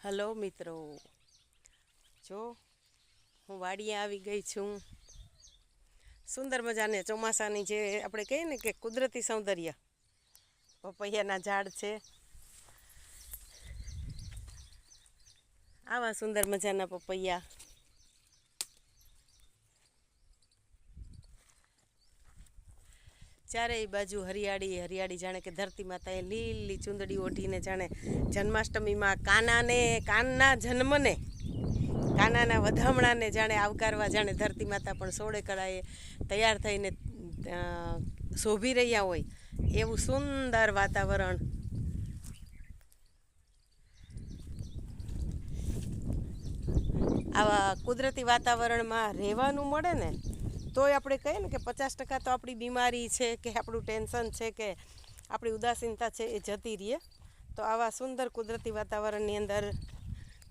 Hello મિત્રો, જો હું વાડીએ આવી ગઈ છું. સુંદર મજાને ચોમાસાની જે આપણે કહીએ ને કે કુદરતી સૌંદર્ય, પપૈયાના ઝાડ છે. આવા સુંદર મજાના પપૈયા, ચારેય બાજુ હરિયાળી હરિયાળી, જાણે કે ધરતી માતાએ લીલી ચૂંદડી ઓઢીને જાણે જન્માષ્ટમીમાં કાનના જન્મને, કાનાના વધામણાને જાણે આવકારવા, જાણે ધરતી માતા પણ સોળે કળાએ તૈયાર થઈને શોભી રહ્યા હોય એવું સુંદર વાતાવરણ. આવા કુદરતી વાતાવરણમાં રહેવાનું મળે ને તોય આપણે કહીએ ને કે 50% તો આપણી બીમારી છે કે આપણું ટેન્શન છે કે આપણી ઉદાસીનતા છે એ જતી રહે. તો આવા સુંદર કુદરતી વાતાવરણની અંદર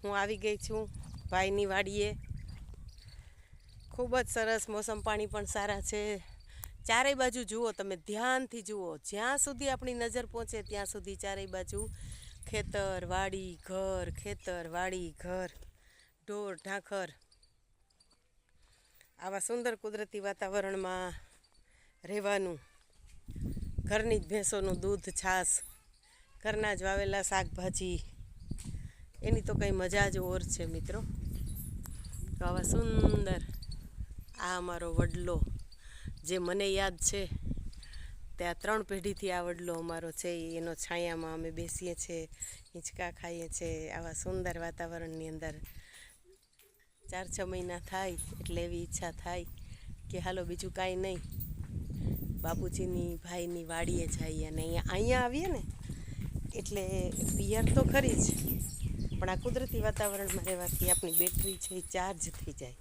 હું આવી ગઈ છું ભાઈની વાડીએ. ખૂબ જ સરસ, મોસમ પાણી પણ સારા છે. ચારેય બાજુ જુઓ, તમે ધ્યાનથી જુઓ, જ્યાં સુધી આપણી નજર પહોંચે ત્યાં સુધી ચારેય બાજુ ખેતર વાડી ઘર, ખેતર વાડી ઘર, ઢોર ઢાંખર. આવા સુંદર કુદરતી વાતાવરણમાં રહેવાનું, ઘરની જ ભેંસોનું દૂધ છાશ, ઘરના જ વાવેલા શાકભાજી, એની તો કંઈ મજા જ ઓર છે મિત્રો. તો આવા સુંદર, આ અમારો વડલો, જે મને યાદ છે ત્યાં 3 પેઢીથી આ વડલો અમારો છે. એનો છાયામાં અમે બેસીએ છીએ, હિંચકા ખાઈએ છીએ આવા સુંદર વાતાવરણની અંદર. 4-6 મહિના થાય એટલે એવી ઈચ્છા થાય કે હાલો બીજું કાંઈ નહીં, બાપુજીની ભાઈની વાડીએ જઈએ. અને અહીંયા આવીએ ને એટલે પિયર તો ખરી જ, પણ આ કુદરતી વાતાવરણમાં રહેવાથી આપણી બેટરી છે એ ચાર્જ થઈ જાય,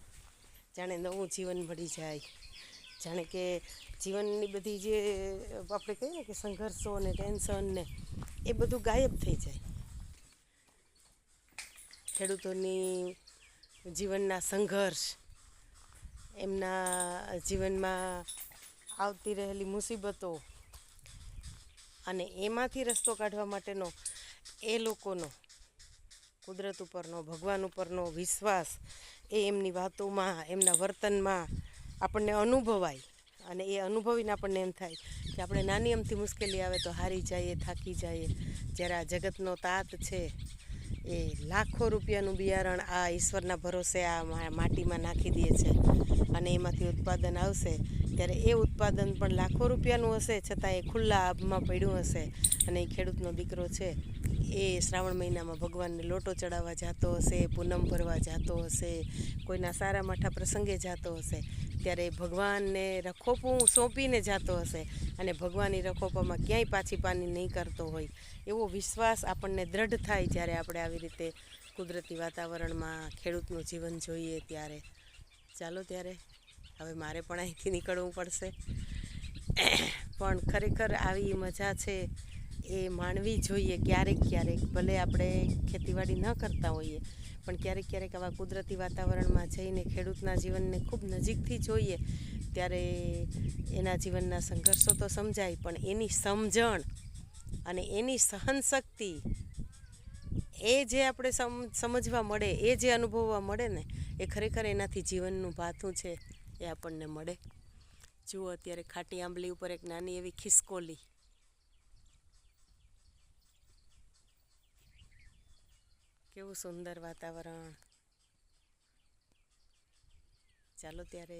જાણે નવું જીવન મળી જાય, જાણે કે જીવનની બધી જે આપણે કહીએ ને કે સંઘર્ષો ને ટેન્શન ને એ બધું ગાયબ થઈ જાય. ખેડૂતોની જીવનના સંઘર્ષ, એમના જીવનમાં આવતી રહેલી મુસીબતો અને એમાંથી રસ્તો કાઢવા માટેનો એ લોકોનો કુદરત ઉપરનો, ભગવાન ઉપરનો વિશ્વાસ એ એમની વાતોમાં, એમના વર્તનમાં આપણને અનુભવાય. અને એ અનુભવીને આપણને એમ થાય કે આપણે નાની અમથી મુશ્કેલી આવે તો હારી જઈએ, થાકી જઈએ. જ્યારે આ જગતનો તાત છે એ લાખો રૂપિયાનું બિયારણ આ ઈશ્વરના ભરોસે આ માટીમાં નાખી દે છે અને એમાંથી ઉત્પાદન આવશે, ત્યારે એ ઉત્પાદન પણ લાખો રૂપિયાનું હશે, છતાં એ ખુલ્લા આબમાં પડ્યું હશે. અને એ ખેડૂતનો દીકરો છે એ શ્રાવણ મહિનામાં ભગવાનને લોટો ચડાવવા જતો હશે, પૂનમ ભરવા જતો હશે, કોઈના સારા માઠા પ્રસંગે જતો હશે, ત્યારે ભગવાનને રખોપું સોંપીને જતો હશે અને ભગવાન એ રખોપામાં ક્યાંય પાછી પાની નહીં કરતો હોય એવો વિશ્વાસ આપણને દ્રઢ થાય જ્યારે આપણે આવી રીતે કુદરતી વાતાવરણમાં ખેડૂતનું જીવન જોઈએ ત્યારે. ચાલો ત્યારે હવે મારે પણ અહીંથી નીકળવું પડશે, પણ ખરેખર આવી મજા છે એ માણવી જોઈએ ક્યારેક ક્યારેક. ભલે આપણે ખેતીવાડી ન કરતા હોઈએ પણ ક્યારેક ક્યારેક આવા કુદરતી વાતાવરણમાં જઈને ખેડૂતના જીવનને ખૂબ નજીકથી જોઈએ ત્યારે એના જીવનના સંઘર્ષો તો સમજાય, પણ એની સમજણ અને એની સહનશક્તિ એ જે આપણે સમજવા મળે, એ જે અનુભવવા મળે ને, એ ખરેખર એનાથી જીવનનું ભાથું છે એ આપણને મળે. જુઓ અત્યારે ખાટી આંબલી ઉપર એક નાની એવી ખિસકોલી, કેવું સુંદર વાતાવરણ. ચાલો ત્યારે